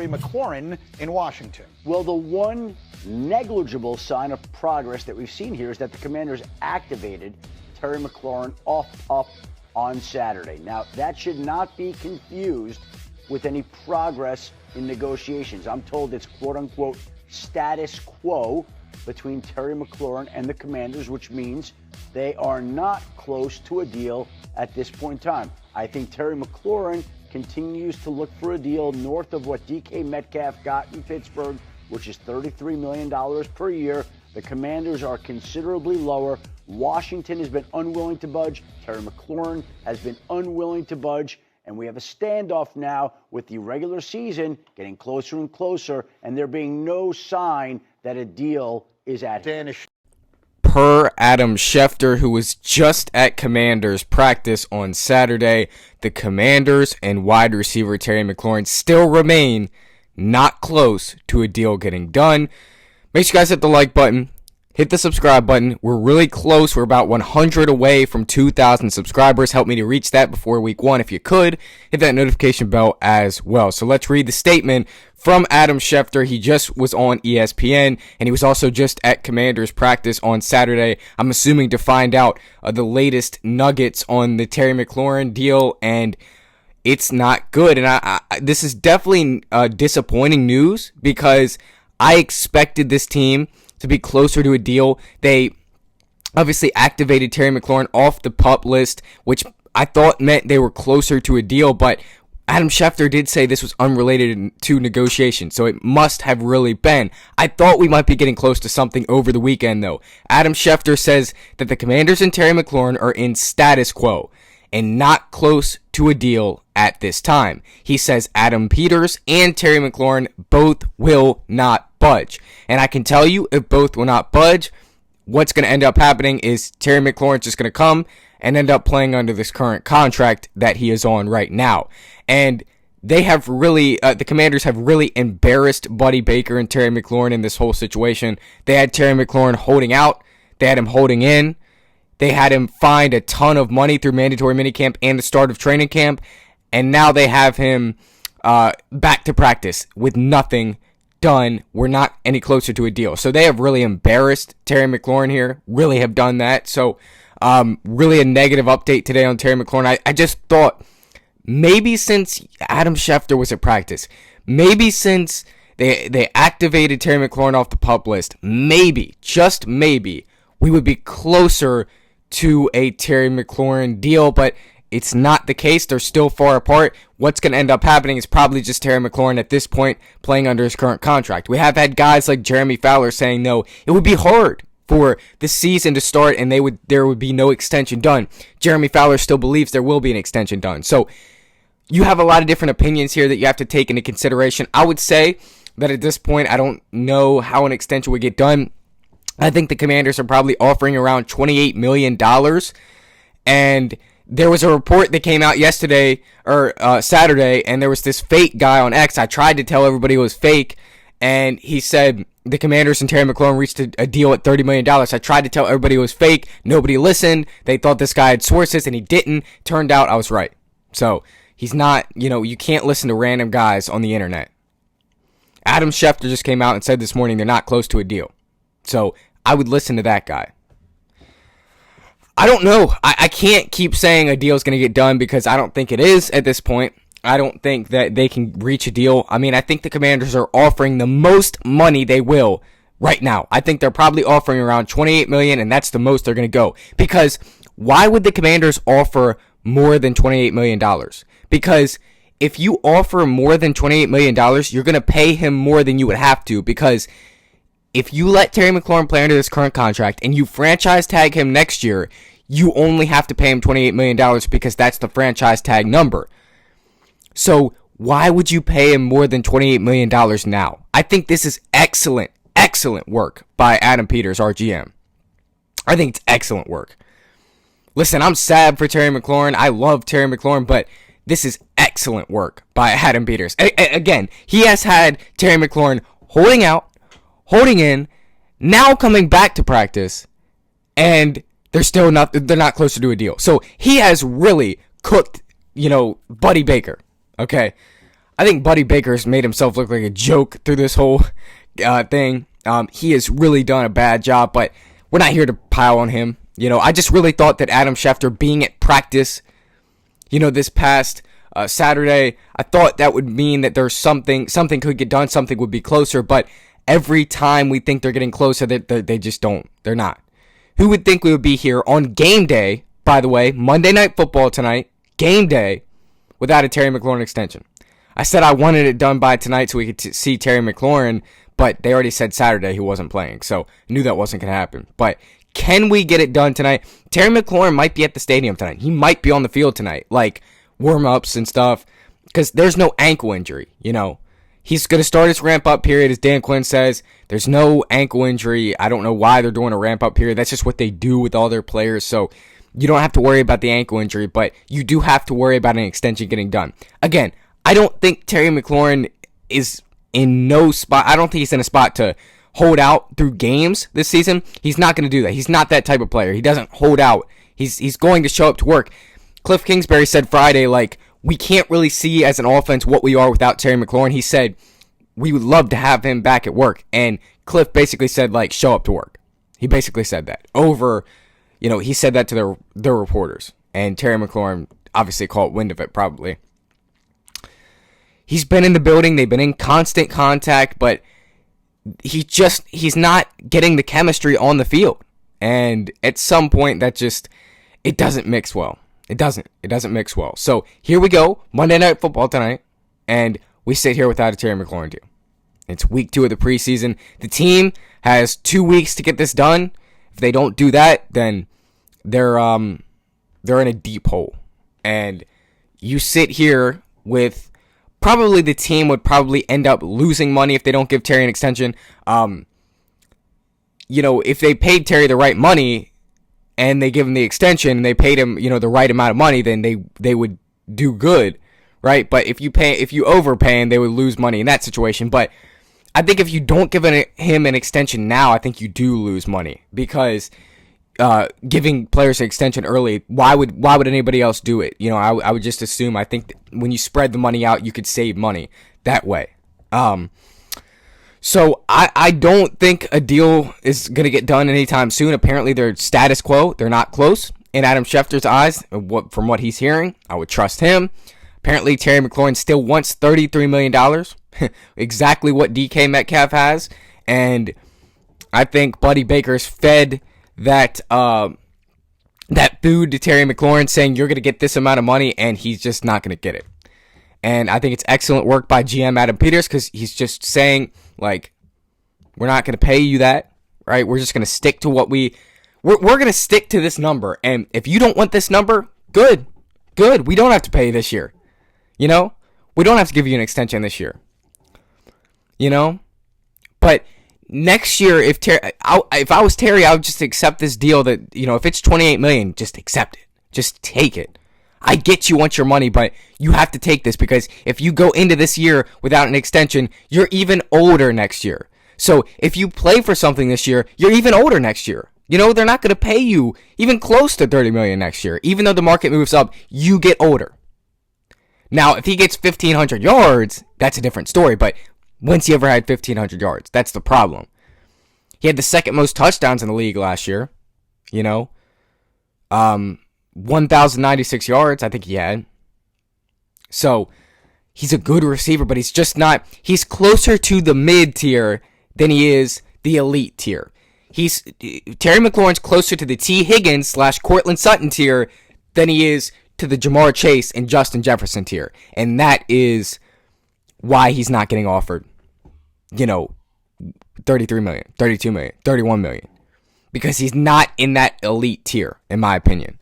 McLaurin in Washington. Well, the one negligible sign of progress that we've seen here is that the Commanders activated Terry McLaurin off PUP on Saturday. Now, that should not be confused with any progress in negotiations. I'm told it's quote-unquote status quo between Terry McLaurin and the Commanders, which means they are not close to a deal at this point in time. I think Terry McLaurin continues to look for a deal north of what DK Metcalf got in Pittsburgh, which is $33 million per year. The Commanders are considerably lower. Washington has been unwilling to budge. Terry McLaurin has been unwilling to budge. And we have a standoff now with the regular season getting closer and closer, and there being no sign that a deal is at hand. PER Adam Schefter, who was just at Commanders practice on Saturday, the Commanders and wide receiver Terry McLaurin still remain not close to a deal getting done. Make sure you guys hit the like button. Hit the subscribe button. We're really close. We're about 100 away from 2,000 subscribers. Help me to reach that before week 1 if you could. Hit that notification bell as well. So let's read the statement from Adam Schefter. He just was on ESPN, and he was also just at Commanders practice on Saturday. I'm assuming to find out the latest nuggets on the Terry McLaurin deal, and it's not good. And this is definitely disappointing news because I expected this team to be closer to a deal. They obviously activated Terry McLaurin off the PUP list, which I thought meant they were closer to a deal, but Adam Schefter did say this was unrelated to negotiations, so it must have really been. I thought we might be getting close to something over the weekend, though. Adam Schefter says that the Commanders and Terry McLaurin are in status quo and not close to a deal at this time. He says Adam Peters and Terry McLaurin both will not budge. And I can tell you, if both will not budge, what's going to end up happening is Terry McLaurin's just going to come and end up playing under this current contract that he is on right now. And they have really, the Commanders have really embarrassed Buddy Baker and Terry McLaurin in this whole situation. They had Terry McLaurin holding out. They had him holding in. They had him fined a ton of money through mandatory minicamp and the start of training camp. And now they have him back to practice with nothing done. We're not any closer to a deal. So they have really embarrassed Terry McLaurin here. Really have done that. So really a negative update today on Terry McLaurin. I just thought maybe since Adam Schefter was at practice, maybe since they activated Terry McLaurin off the PUP list, maybe, just maybe, we would be closer to a Terry McLaurin deal, but it's not the case. They're still far apart. What's going to end up happening is probably just Terry McLaurin at this point playing under his current contract. We have had guys like Jeremy Fowler saying, no, it would be hard for the season to start and there would be no extension done. Jeremy Fowler still believes there will be an extension done. So you have a lot of different opinions here that you have to take into consideration. I would say that at this point, I don't know how an extension would get done. I think the Commanders are probably offering around $28 million. And there was a report that came out yesterday, or Saturday, and there was this fake guy on X. I tried to tell everybody it was fake, and he said the Commanders and Terry McLaurin reached a deal at $30 million. I tried to tell everybody it was fake. Nobody listened. They thought this guy had sources, and he didn't. Turned out I was right. So he's not, you can't listen to random guys on the internet. Adam Schefter just came out and said this morning they're not close to a deal. So I would listen to that guy. I don't know. I can't keep saying a deal is going to get done because I don't think it is at this point. I don't think that they can reach a deal. I mean, I think the Commanders are offering the most money they will right now. I think they're probably offering around $28 million, and that's the most they're going to go. Because why would the Commanders offer more than $28 million? Because if you offer more than $28 million, you're going to pay him more than you would have to. Because if you let Terry McLaurin play under this current contract and you franchise tag him next year, you only have to pay him $28 million because that's the franchise tag number. So why would you pay him more than $28 million now? I think this is excellent, excellent work by Adam Peters, our GM. I think it's excellent work. Listen, I'm sad for Terry McLaurin. I love Terry McLaurin, but this is excellent work by Adam Peters. Again, he has had Terry McLaurin holding out, holding in, now coming back to practice, and they're not closer to a deal. So he has really cooked, Buddy Baker. Okay. I think Buddy Baker's made himself look like a joke through this whole thing. He has really done a bad job, but we're not here to pile on him. I just really thought that Adam Schefter being at practice, this past Saturday, I thought that would mean that there's something could get done, something would be closer, but every time we think they're getting closer, they just don't. They're not. Who would think we would be here on game day, by the way, Monday Night Football tonight, game day, without a Terry McLaurin extension? I said I wanted it done by tonight so we could see Terry McLaurin, but they already said Saturday he wasn't playing, so I knew that wasn't going to happen. But can we get it done tonight? Terry McLaurin might be at the stadium tonight. He might be on the field tonight, like warm-ups and stuff, because there's no ankle injury, He's going to start his ramp-up period, as Dan Quinn says. There's no ankle injury. I don't know why they're doing a ramp-up period. That's just what they do with all their players, so you don't have to worry about the ankle injury, but you do have to worry about an extension getting done. Again, I don't think Terry McLaurin is in no spot. I don't think he's in a spot to hold out through games this season. He's not going to do that. He's not that type of player. He doesn't hold out. He's going to show up to work. Cliff Kingsbury said Friday, we can't really see as an offense what we are without Terry McLaurin. He said, we would love to have him back at work. And Cliff basically said, show up to work. He basically said that over, he said that to their reporters. And Terry McLaurin obviously caught wind of it, probably. He's been in the building. They've been in constant contact, but he's not getting the chemistry on the field. And at some point, it doesn't mix well. It doesn't mix well. So here we go, Monday Night Football tonight, and we sit here without a Terry McLaurin deal. It's week 2 of the preseason. The team has 2 weeks to get this done. If they don't do that, then they're in a deep hole. And you sit here with probably the team would probably end up losing money if they don't give Terry an extension. If they paid Terry the right money, and they give him the extension, and they paid him, the right amount of money, then they would do good, right? But if you overpay him, they would lose money in that situation. But I think if you don't give him an extension now, I think you do lose money, because giving players an extension early, why would anybody else do it? I would just assume. I think when you spread the money out, you could save money that way. So I don't think a deal is going to get done anytime soon. Apparently, they're status quo. They're not close in Adam Schefter's eyes. From what he's hearing, I would trust him. Apparently, Terry McLaurin still wants $33 million, exactly what DK Metcalf has. And I think Buddy Baker's fed that food to Terry McLaurin, saying you're going to get this amount of money, and he's just not going to get it. And I think it's excellent work by GM Adam Peters, because he's just saying, we're not going to pay you that, right? We're just going to stick to what we're going to stick to this number. And if you don't want this number, good. We don't have to pay you this year. We don't have to give you an extension this year. But next year, if I was Terry, I would just accept this deal that, if it's $28 million, just accept it. Just take it. I get you want your money, but you have to take this, because if you go into this year without an extension, you're even older next year. So if you play for something this year, you're even older next year. They're not going to pay you even close to $30 million next year. Even though the market moves up, you get older. Now, if he gets 1,500 yards, that's a different story. But when's he ever had 1,500 yards? That's the problem. He had the second most touchdowns in the league last year. 1,096 yards, I think he had. So, he's a good receiver, but he's just not. He's closer to the mid-tier than he is the elite tier. Terry McLaurin's closer to the T. Higgins / Cortland Sutton tier than he is to the Jamar Chase and Justin Jefferson tier. And that is why he's not getting offered, $33 million, $32 million, $31 million. Because he's not in that elite tier, in my opinion.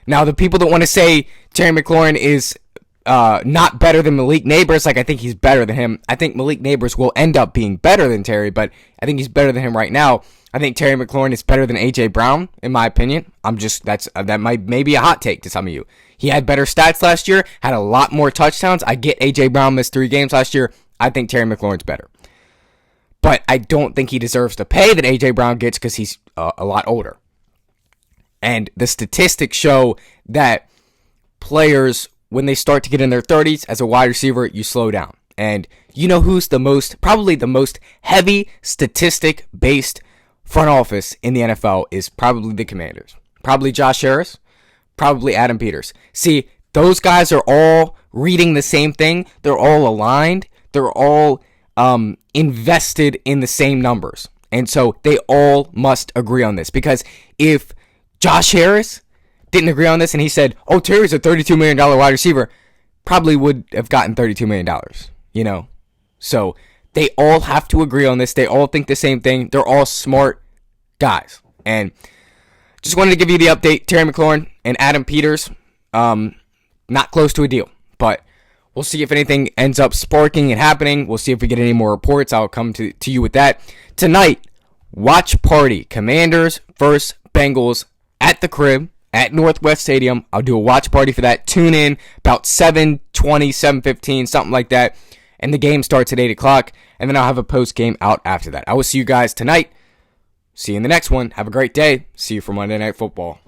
Now, the people that want to say Terry McLaurin is not better than Malik Neighbors, I think he's better than him. I think Malik Neighbors will end up being better than Terry, but I think he's better than him right now. I think Terry McLaurin is better than A.J. Brown, in my opinion. That might be a hot take to some of you. He had better stats last year, had a lot more touchdowns. I get A.J. Brown missed 3 games last year. I think Terry McLaurin's better. But I don't think he deserves the pay that A.J. Brown gets, because he's a lot older. And the statistics show that players when they start to get in their 30s as a wide receiver, you slow down. And you know who's probably the most heavy statistic-based front office in the NFL is probably the Commanders. Probably Josh Harris, probably Adam Peters. See, those guys are all reading the same thing. They're all aligned. They're all invested in the same numbers. And so they all must agree on this. Because if Josh Harris didn't agree on this and he said, oh, Terry's a $32 million wide receiver, probably would have gotten $32 million, you know? So they all have to agree on this. They all think the same thing. They're all smart guys. And just wanted to give you the update. Terry McLaurin and Adam Peters, not close to a deal. But we'll see if anything ends up sparking and happening. We'll see if we get any more reports. I'll come to you with that. Tonight, watch party. Commanders versus Bengals at the crib at Northwest Stadium. I'll do a watch party for that. Tune in about 7:20, 7:15, something like that. And the game starts at 8 o'clock. And then I'll have a post game out after that. I will see you guys tonight. See you in the next one. Have a great day. See you for Monday Night Football.